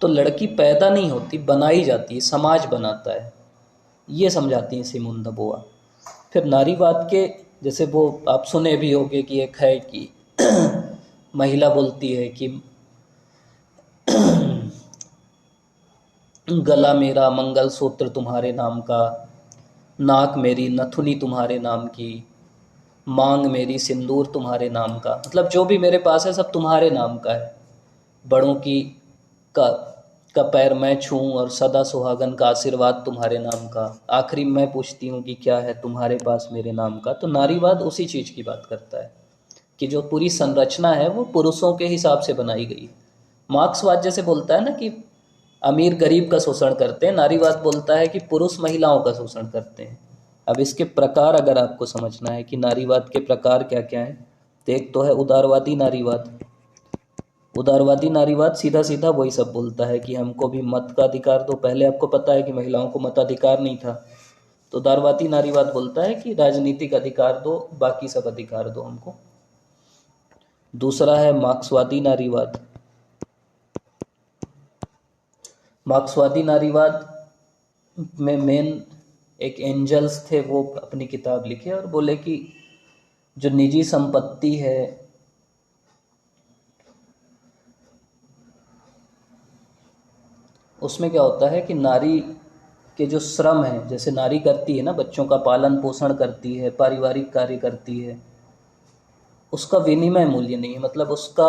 तो लड़की पैदा नहीं होती, बनाई जाती है, समाज बनाता है, ये समझाती हैं सिमोन द बोआ। फिर नारीवाद के जैसे वो आप सुने भी होंगे कि एक है कि महिला बोलती है कि गला मेरा मंगलसूत्र तुम्हारे नाम का, नाक मेरी नथुनी तुम्हारे नाम की, मांग मेरी सिंदूर तुम्हारे नाम का, मतलब जो भी मेरे पास है सब तुम्हारे नाम का है। बड़ों की का का पैर मैं छूऊं और सदा सुहागन का आशीर्वाद तुम्हारे नाम का, आखिरी मैं पूछती हूँ कि क्या है तुम्हारे पास मेरे नाम का। तो नारीवाद उसी चीज़ की बात करता है कि जो पूरी संरचना है वो पुरुषों के हिसाब से बनाई गई। मार्क्सवाद जैसे बोलता है ना कि अमीर गरीब का शोषण करते हैं, नारीवाद बोलता है कि पुरुष महिलाओं का शोषण करते हैं। अब इसके प्रकार अगर आपको समझना है कि नारीवाद के प्रकार क्या क्या हैं, तो एक तो है उदारवादी नारीवाद। उदारवादी नारीवाद सीधा सीधा वही सब बोलता है कि हमको भी मत का अधिकार दो। पहले आपको पता है कि महिलाओं को मताधिकार नहीं था, तो उदारवादी नारीवाद बोलता है कि राजनीतिक अधिकार दो, बाकी सब अधिकार दो हमको। दूसरा है मार्क्सवादी नारीवाद। मार्क्सवादी नारीवाद में मेन एक एंजल्स थे, वो अपनी किताब लिखे और बोले कि जो निजी संपत्ति है उसमें क्या होता है कि नारी के जो श्रम है, जैसे नारी करती है ना, बच्चों का पालन पोषण करती है, पारिवारिक कार्य करती है, उसका विनिमय मूल्य नहीं है। मतलब उसका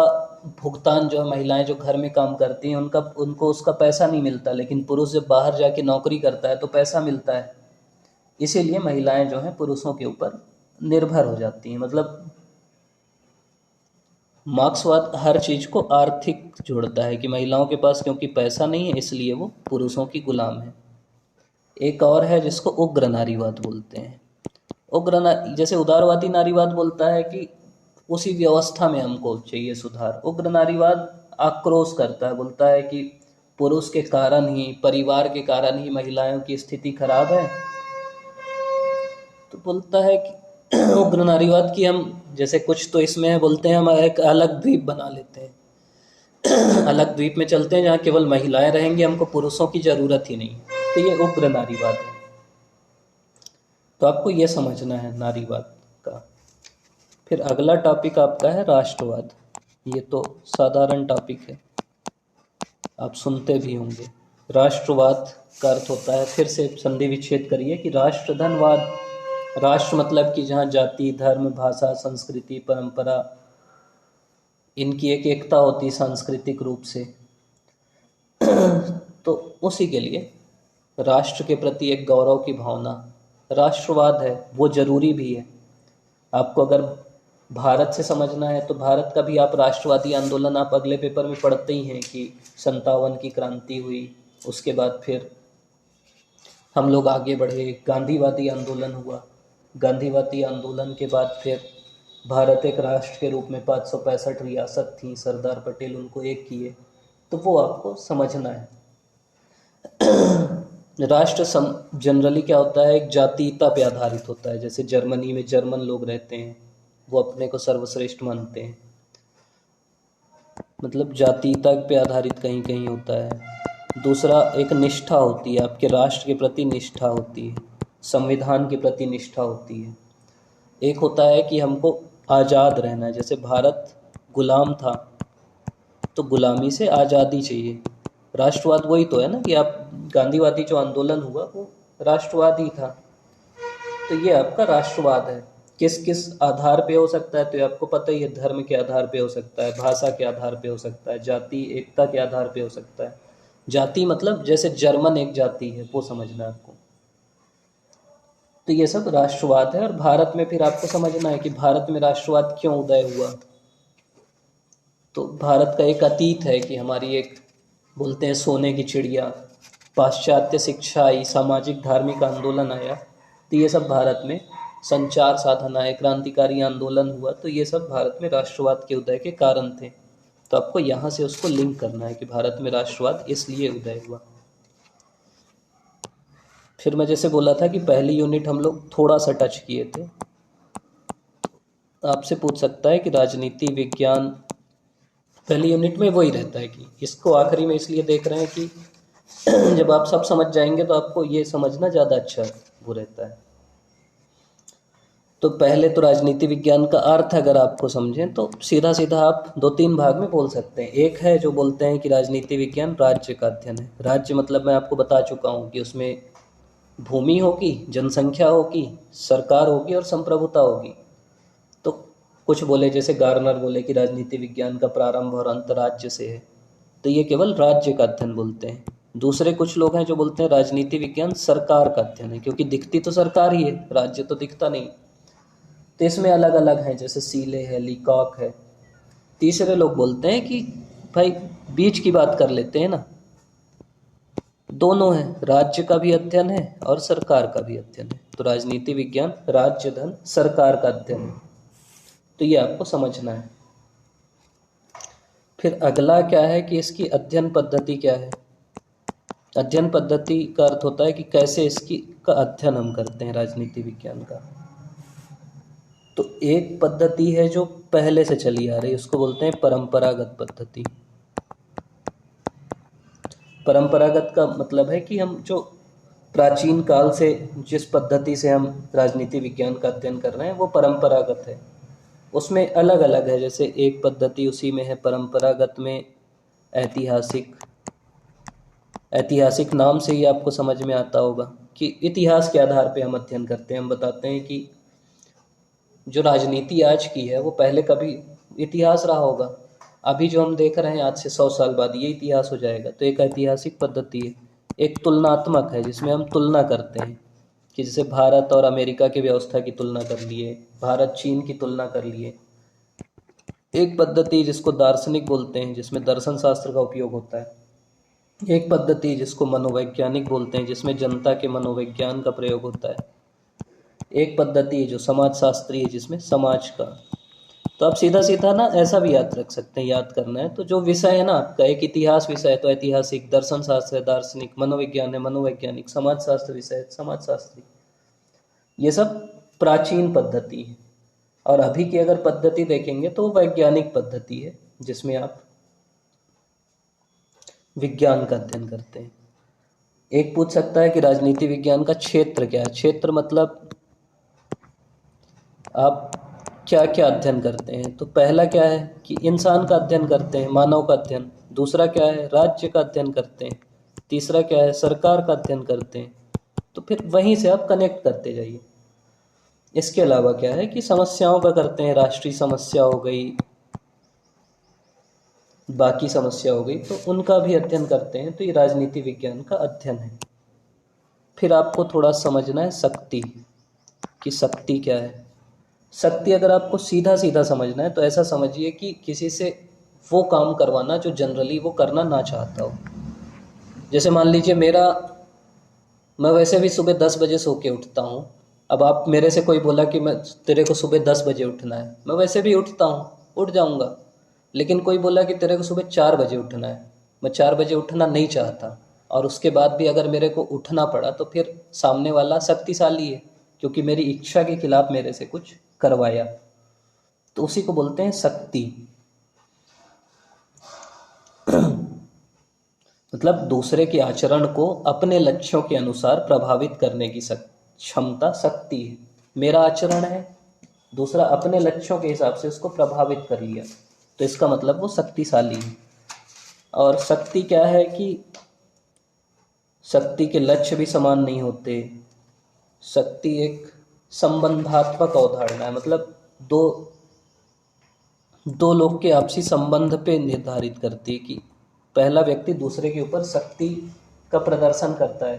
भुगतान जो है, महिलाएं जो घर में काम करती हैं उनको उसका पैसा नहीं मिलता, लेकिन पुरुष जब बाहर जाके नौकरी करता है तो पैसा मिलता है। इसीलिए महिलाएं जो हैं पुरुषों के ऊपर निर्भर हो जाती हैं। मतलब मार्क्सवाद हर चीज़ को आर्थिक जोड़ता है कि महिलाओं के पास क्योंकि पैसा नहीं है इसलिए वो पुरुषों की गुलाम है। एक और है जिसको उग्र नारीवाद बोलते हैं। जैसे उदारवादी नारीवाद बोलता है कि उसी व्यवस्था में हमको चाहिए सुधार। उग्र नारीवाद आक्रोश करता है, बोलता है कि पुरुष के कारण ही, परिवार के कारण ही महिलाओं की स्थिति खराब है। तो बोलता है कि उग्र नारीवाद की हम जैसे कुछ तो इसमें बोलते हैं हम एक अलग द्वीप बना लेते हैं, अलग द्वीप में चलते हैं जहाँ केवल महिलाएं रहेंगी, हमको पुरुषों की ज़रूरत ही नहीं। तो ये उग्र नारीवाद है। तो आपको ये समझना है नारीवाद का। फिर अगला टॉपिक आपका है राष्ट्रवाद। ये तो साधारण टॉपिक है, आप सुनते भी होंगे। राष्ट्रवाद का अर्थ होता है, फिर से संधि विच्छेद करिए, कि राष्ट्रधनवाद। राष्ट्र मतलब कि जहाँ जाति, धर्म, भाषा, संस्कृति, परंपरा, इनकी एक एकता होती सांस्कृतिक रूप से। तो उसी के लिए राष्ट्र के प्रति एक गौरव की भावना राष्ट्रवाद है, वो जरूरी भी है। आपको अगर भारत से समझना है तो भारत का भी आप राष्ट्रवादी आंदोलन आप अगले पेपर में पढ़ते ही हैं कि 57 की क्रांति हुई, उसके बाद फिर हम लोग आगे बढ़े, गांधीवादी आंदोलन हुआ, गांधीवादी आंदोलन के बाद फिर भारत एक राष्ट्र के रूप में 565 रियासत थी, सरदार पटेल उनको एक किए। तो वो आपको समझना है। राष्ट्र जनरली क्या होता है, एक जातीयता पे आधारित होता है। जैसे जर्मनी में जर्मन लोग रहते हैं, वो अपने को सर्वश्रेष्ठ मानते हैं। मतलब जातीयता पे आधारित कहीं कहीं होता है। दूसरा एक निष्ठा होती है, आपके राष्ट्र के प्रति निष्ठा होती है, संविधान के प्रति निष्ठा होती है। एक होता है कि हमको आज़ाद रहना है, जैसे भारत गुलाम था तो गुलामी से आज़ादी चाहिए। राष्ट्रवाद वही तो है ना, कि आप गांधीवादी जो आंदोलन हुआ वो राष्ट्रवादी था। तो ये आपका राष्ट्रवाद है। किस किस आधार पे हो सकता है, तो ये आपको पता ही है, धर्म के आधार पे हो सकता है, भाषा के आधार पे हो सकता है, जाति एकता के आधार पे हो सकता है। जाति मतलब जैसे जर्मन एक जाति है, वो समझना है आपको। तो ये सब राष्ट्रवाद है। और भारत में फिर आपको समझना है कि भारत में राष्ट्रवाद क्यों उदय हुआ। तो भारत का एक अतीत है कि हमारी एक, बोलते हैं सोने की चिड़िया, पाश्चात्य शिक्षा आई, सामाजिक धार्मिक आंदोलन आया, तो ये सब भारत में संचार साधन आए, क्रांतिकारी आंदोलन हुआ, तो ये सब भारत में राष्ट्रवाद के उदय के कारण थे। तो आपको यहाँ से उसको लिंक करना है कि भारत में राष्ट्रवाद इसलिए उदय हुआ। फिर मैं जैसे बोला था कि पहली यूनिट हम लोग थोड़ा सा टच किए थे। आपसे पूछ सकता है कि राजनीति विज्ञान पहली यूनिट में वही रहता है, कि इसको आखिरी में इसलिए देख रहे हैं कि जब आप सब समझ जाएंगे तो आपको ये समझना ज़्यादा अच्छा वो रहता है। तो पहले तो राजनीति विज्ञान का अर्थ अगर आपको समझें तो सीधा सीधा आप दो तीन भाग में बोल सकते हैं। एक है जो बोलते हैं कि राजनीति विज्ञान राज्य का अध्ययन है। राज्य मतलब मैं आपको बता चुका हूँ कि उसमें भूमि होगी, जनसंख्या होगी, सरकार होगी और संप्रभुता होगी। तो कुछ बोले, जैसे गार्नर बोले कि राजनीति विज्ञान का प्रारंभ और अंत राज्य से है, तो ये केवल राज्य का अध्ययन बोलते हैं। दूसरे कुछ लोग हैं जो बोलते हैं राजनीति विज्ञान सरकार का अध्ययन है, क्योंकि दिखती तो सरकार ही है, राज्य तो दिखता नहीं। तो इसमें अलग अलग हैं, जैसे सीले है, लीकॉक है। तीसरे लोग बोलते हैं कि भाई बीच की बात कर लेते हैं ना, दोनों है, राज्य का भी अध्ययन है और सरकार का भी अध्ययन है। तो राजनीति विज्ञान राज्य धन सरकार का अध्ययन है। तो ये आपको समझना है। फिर अगला क्या है कि इसकी अध्ययन पद्धति क्या है। अध्ययन पद्धति का अर्थ होता है कि कैसे इसकी का अध्ययन हम करते हैं राजनीति विज्ञान का। तो एक पद्धति है जो पहले से चली आ रही है, उसको बोलते हैं परंपरागत पद्धति। परंपरागत का मतलब है कि हम जो प्राचीन काल से जिस पद्धति से हम राजनीति विज्ञान का अध्ययन कर रहे हैं वो परंपरागत है। उसमें अलग अलग है, जैसे एक पद्धति उसी में है परंपरागत में ऐतिहासिक। ऐतिहासिक नाम से ही आपको समझ में आता होगा कि इतिहास के आधार पे हम अध्ययन करते हैं। हम बताते हैं कि जो राजनीति आज की है वो पहले कभी इतिहास रहा होगा, अभी जो हम देख रहे हैं आज से 100 साल बाद ये इतिहास हो जाएगा। तो एक ऐतिहासिक पद्धति है। एक तुलनात्मक है, जिसमें हम तुलना करते हैं कि जैसे भारत और अमेरिका की व्यवस्था की तुलना कर लिए, भारत चीन की तुलना कर लिए। एक पद्धति जिसको दार्शनिक बोलते हैं, जिसमें दर्शन शास्त्र का उपयोग होता है। एक पद्धति जिसको मनोवैज्ञानिक बोलते हैं, जिसमें जनता के मनोविज्ञान का प्रयोग होता है। एक पद्धति है जो समाजशास्त्री है, जिसमें समाज का। तो आप सीधा सीधा ना ऐसा भी याद रख सकते हैं, याद करना है तो जो विषय है ना आपका, एक इतिहास विषय है तो ऐतिहासिक, दर्शन शास्त्र है दार्शनिक, मनोविज्ञान है मनोवैज्ञानिक, समाजशास्त्र विषय है समाजशास्त्री। ये सब प्राचीन पद्धति है। और अभी की अगर पद्धति देखेंगे तो वैज्ञानिक पद्धति है, जिसमें आप विज्ञान का अध्ययन करते हैं। एक पूछ सकता है कि राजनीति विज्ञान का क्षेत्र क्या है। क्षेत्र मतलब आप क्या क्या अध्ययन करते हैं। तो पहला क्या है कि इंसान का अध्ययन करते हैं, मानव का अध्ययन। दूसरा क्या है, राज्य का अध्ययन करते हैं। तीसरा क्या है, सरकार का अध्ययन करते हैं। तो फिर वहीं से आप कनेक्ट करते जाइए। इसके अलावा क्या है कि समस्याओं का करते हैं, राष्ट्रीय समस्या हो गई, बाकी समस्या हो गई, तो उनका भी अध्ययन करते हैं। तो ये राजनीति विज्ञान का अध्ययन है। फिर आपको थोड़ा समझना है शक्ति, कि शक्ति क्या है। शक्ति अगर आपको सीधा सीधा समझना है तो ऐसा समझिए कि किसी से वो काम करवाना जो जनरली वो करना ना चाहता हो। जैसे मान लीजिए मैं वैसे भी सुबह 10 बजे सो के उठता हूँ। अब आप मेरे से कोई बोला कि मैं तेरे को सुबह 10 बजे उठना है, मैं वैसे भी उठता हूँ, उठ जाऊँगा। लेकिन कोई बोला कि तेरे को सुबह 4 बजे उठना है, मैं 4 बजे उठना नहीं चाहता, और उसके बाद भी अगर मेरे को उठना पड़ा तो फिर सामने वाला शक्तिशाली है, क्योंकि मेरी इच्छा के खिलाफ मेरे से कुछ करवाया। तो उसी को बोलते हैं शक्ति। मतलब दूसरे के आचरण को अपने लक्ष्यों के अनुसार प्रभावित करने की क्षमता शक्ति है। मेरा आचरण है, दूसरा अपने लक्ष्यों के हिसाब से उसको प्रभावित कर लिया, तो इसका मतलब वो शक्तिशाली है। और शक्ति क्या है कि शक्ति के लक्ष्य भी समान नहीं होते। शक्ति एक संबंधात्मक अवधारणा है, मतलब दो दो लोग के आपसी संबंध पे निर्धारित करती है कि पहला व्यक्ति दूसरे के ऊपर शक्ति का प्रदर्शन करता है।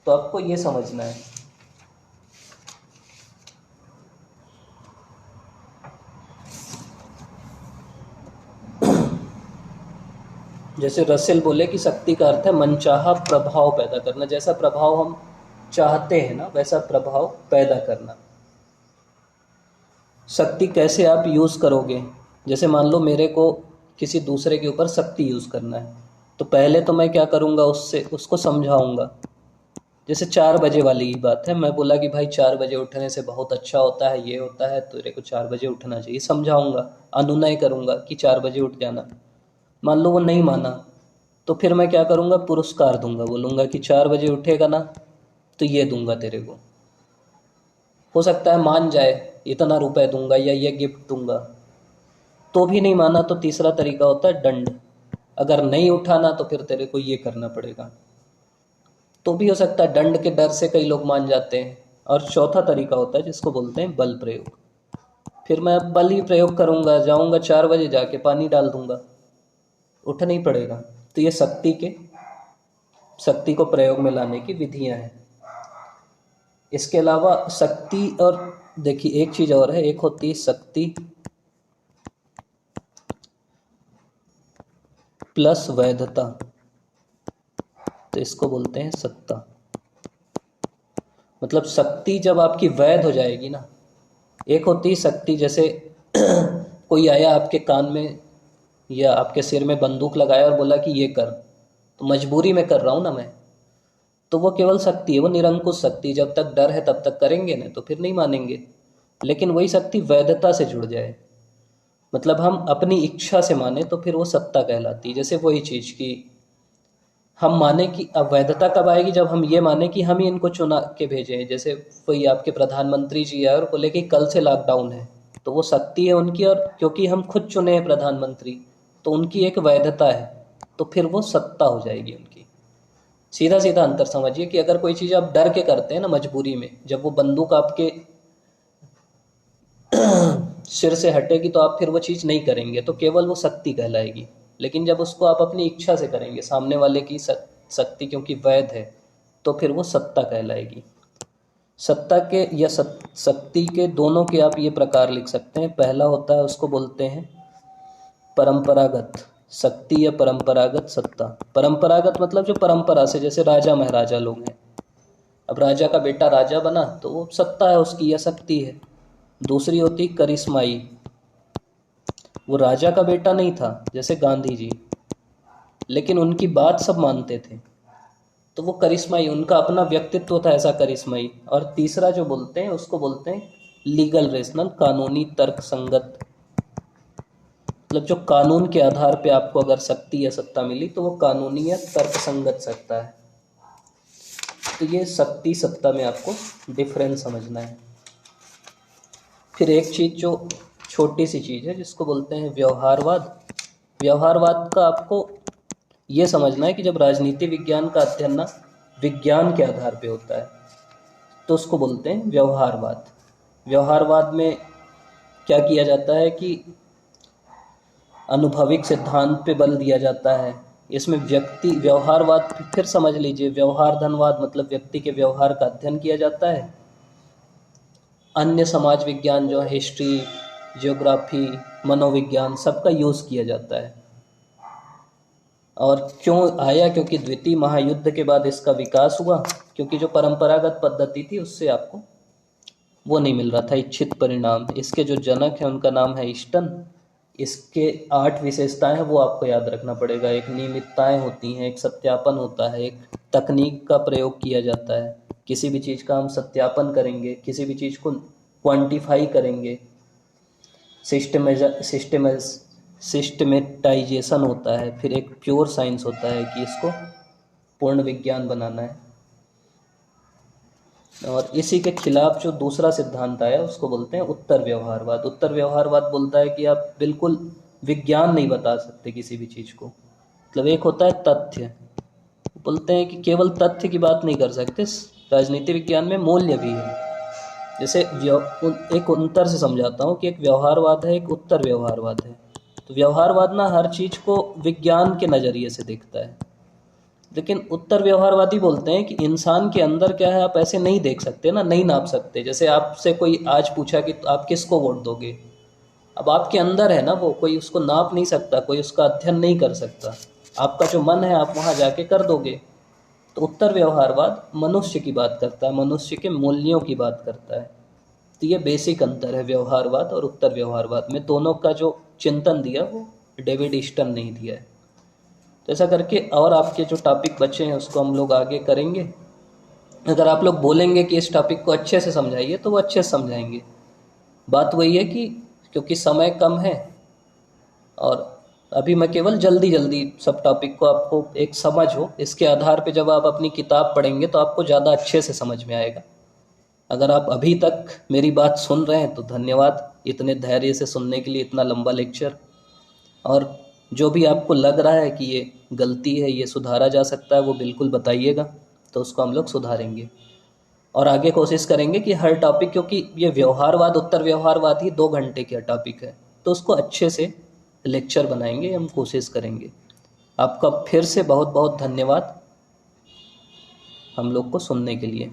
तो आपको ये समझना है। जैसे रसेल बोले कि शक्ति का अर्थ है मनचाहा प्रभाव पैदा करना। जैसा प्रभाव हम चाहते हैं ना, वैसा प्रभाव पैदा करना। शक्ति कैसे आप यूज़ करोगे? जैसे मान लो मेरे को किसी दूसरे के ऊपर शक्ति यूज़ करना है, तो पहले तो मैं क्या करूँगा, उसको समझाऊँगा। जैसे 4 बजे वाली ही बात है, मैं बोला कि भाई 4 बजे उठने से बहुत अच्छा होता है, ये होता है, तेरे को 4 बजे उठना चाहिए। समझाऊँगा, अनुनय करूँगा कि 4 बजे उठ जाना। मान लो वो नहीं माना, तो फिर मैं क्या करूँगा, पुरस्कार दूंगा। बोलूँगा कि 4 बजे उठेगा ना तो ये दूंगा तेरे को। हो सकता है मान जाए, इतना रुपए दूंगा या ये गिफ्ट दूंगा। तो भी नहीं माना तो तीसरा तरीका होता है दंड। अगर नहीं उठाना तो फिर तेरे को ये करना पड़ेगा। तो भी हो सकता है दंड के डर से कई लोग मान जाते हैं। और चौथा तरीका होता है जिसको बोलते हैं बल प्रयोग। फिर मैं बल ही प्रयोग करूँगा, जाऊँगा 4 बजे जाके पानी डाल दूंगा, उठना ही पड़ेगा। तो ये शक्ति को प्रयोग में लाने की विधियां हैं। इसके अलावा शक्ति, और देखिए एक चीज और है, एक होती है शक्ति प्लस वैधता, तो इसको बोलते हैं सत्ता। मतलब शक्ति जब आपकी वैध हो जाएगी ना, एक होती है शक्ति जैसे कोई आया आपके कान में या आपके सिर में बंदूक लगाया और बोला कि ये कर, तो मजबूरी में कर रहा हूँ ना मैं, तो वो केवल शक्ति है, वो निरंकुश शक्ति। जब तक डर है तब तक करेंगे ना, तो फिर नहीं मानेंगे। लेकिन वही शक्ति वैधता से जुड़ जाए, मतलब हम अपनी इच्छा से माने, तो फिर वो सत्ता कहलाती है। जैसे वही चीज़ की हम माने कि अब वैधता कब आएगी, जब हम ये माने कि हम ही इनको चुना के भेजे हैं। जैसे वही आपके प्रधानमंत्री जी आए और बोले कि कल से लॉकडाउन है, तो वो शक्ति है उनकी, और क्योंकि हम खुद चुने हैं प्रधानमंत्री, तो उनकी एक वैधता है, तो फिर वो सत्ता हो जाएगी उनकी। सीधा सीधा अंतर समझिए कि अगर कोई चीज़ आप डर के करते हैं ना मजबूरी में, जब वो बंदूक आपके सिर से हटेगी तो आप फिर वो चीज़ नहीं करेंगे, तो केवल वो शक्ति कहलाएगी। लेकिन जब उसको आप अपनी इच्छा से करेंगे, सामने वाले की शक्ति क्योंकि वैध है, तो फिर वो सत्ता कहलाएगी। सत्ता के या शक्ति के दोनों के आप ये प्रकार लिख सकते हैं। पहला होता है, उसको बोलते हैं परंपरागत शक्ति या परंपरागत सत्ता। परंपरागत मतलब जो परंपरा से, जैसे राजा महाराजा लोग हैं, अब राजा का बेटा राजा बना तो वो सत्ता है उसकी या शक्ति है। दूसरी होती करिश्माई, वो राजा का बेटा नहीं था जैसे गांधी जी, लेकिन उनकी बात सब मानते थे, तो वो करिश्माई, उनका अपना व्यक्तित्व था ऐसा करिश्माई। और तीसरा जो बोलते हैं उसको बोलते हैं लीगल रेशनल, कानूनी तर्क संगत। मतलब जो कानून के आधार पे आपको अगर शक्ति या सत्ता मिली तो वो कानूनी या तर्क संगत सत्ता है। तो ये शक्ति सत्ता में आपको डिफरेंस समझना है। फिर एक चीज़ जो छोटी सी चीज़ है जिसको बोलते हैं व्यवहारवाद। व्यवहारवाद का आपको ये समझना है कि जब राजनीति विज्ञान का अध्ययन ना विज्ञान के आधार पे होता है, तो उसको बोलते हैं व्यवहारवाद। व्यवहारवाद में क्या किया जाता है कि अनुभविक सिद्धांत पे बल दिया जाता है। इसमें व्यक्ति व्यवहारवाद, फिर समझ लीजिए, व्यवहारधनवाद मतलब व्यक्ति के व्यवहार का अध्ययन किया जाता है। अन्य समाज विज्ञान जो है, हिस्ट्री, जियोग्राफी, मनोविज्ञान, सबका यूज़ किया जाता है। और क्यों आया, क्योंकि द्वितीय महायुद्ध के बाद इसका विकास हुआ, क्योंकि जो परंपरागत पद्धति थी उससे आपको वो नहीं मिल रहा था इच्छित परिणाम। इसके जो जनक हैं उनका नाम है ईस्टन। इसके 8 विशेषताएं हैं, वो आपको याद रखना पड़ेगा। एक नियमितताएं होती हैं, एक सत्यापन होता है, एक तकनीक का प्रयोग किया जाता है। किसी भी चीज़ का हम सत्यापन करेंगे, किसी भी चीज़ को क्वांटिफाई करेंगे, सिस्टमेटाइजेशन होता है, फिर एक प्योर साइंस होता है कि इसको पूर्ण विज्ञान बनाना है। और इसी के खिलाफ जो दूसरा सिद्धांत आया उसको बोलते हैं उत्तर व्यवहारवाद। उत्तर व्यवहारवाद बोलता है कि आप बिल्कुल विज्ञान नहीं बता सकते किसी भी चीज़ को, मतलब एक होता है तथ्य, बोलते हैं कि केवल तथ्य की बात नहीं कर सकते, राजनीति विज्ञान में मूल्य भी है। जैसे एक अंतर से समझाता हूँ कि एक व्यवहारवाद है, एक उत्तर व्यवहारवाद है। तो व्यवहारवाद ना हर चीज़ को विज्ञान के नज़रिए से देखता है, लेकिन उत्तर व्यवहारवादी बोलते हैं कि इंसान के अंदर क्या है आप ऐसे नहीं देख सकते ना, नहीं नाप सकते। जैसे आपसे कोई आज पूछा कि आप किसको वोट दोगे, अब आपके अंदर है ना वो, कोई उसको नाप नहीं सकता, कोई उसका अध्ययन नहीं कर सकता। आपका जो मन है आप वहाँ जाके कर दोगे। तो उत्तर व्यवहारवाद मनुष्य की बात करता है, मनुष्य के मूल्यों की बात करता है। तो ये बेसिक अंतर है व्यवहारवाद और उत्तर व्यवहारवाद में। दोनों का जो चिंतन दिया वो डेविड ईस्टन ने दिया है। तो ऐसा करके और आपके जो टॉपिक बचे हैं उसको हम लोग आगे करेंगे। अगर आप लोग बोलेंगे कि इस टॉपिक को अच्छे से समझाइए तो वो अच्छे से समझाएंगे। बात वही है कि क्योंकि समय कम है और अभी मैं केवल जल्दी जल्दी सब टॉपिक को आपको एक समझ हो, इसके आधार पे जब आप अपनी किताब पढ़ेंगे तो आपको ज़्यादा अच्छे से समझ में आएगा। अगर आप अभी तक मेरी बात सुन रहे हैं तो धन्यवाद, इतने धैर्य से सुनने के लिए, इतना लंबा लेक्चर। और जो भी आपको लग रहा है कि ये गलती है, ये सुधारा जा सकता है, वो बिल्कुल बताइएगा, तो उसको हम लोग सुधारेंगे। और आगे कोशिश करेंगे कि हर टॉपिक, क्योंकि ये व्यवहारवाद उत्तर व्यवहारवाद ही 2 घंटे का टॉपिक है, तो उसको अच्छे से लेक्चर बनाएंगे, हम कोशिश करेंगे। आपका फिर से बहुत बहुत धन्यवाद हम लोग को सुनने के लिए।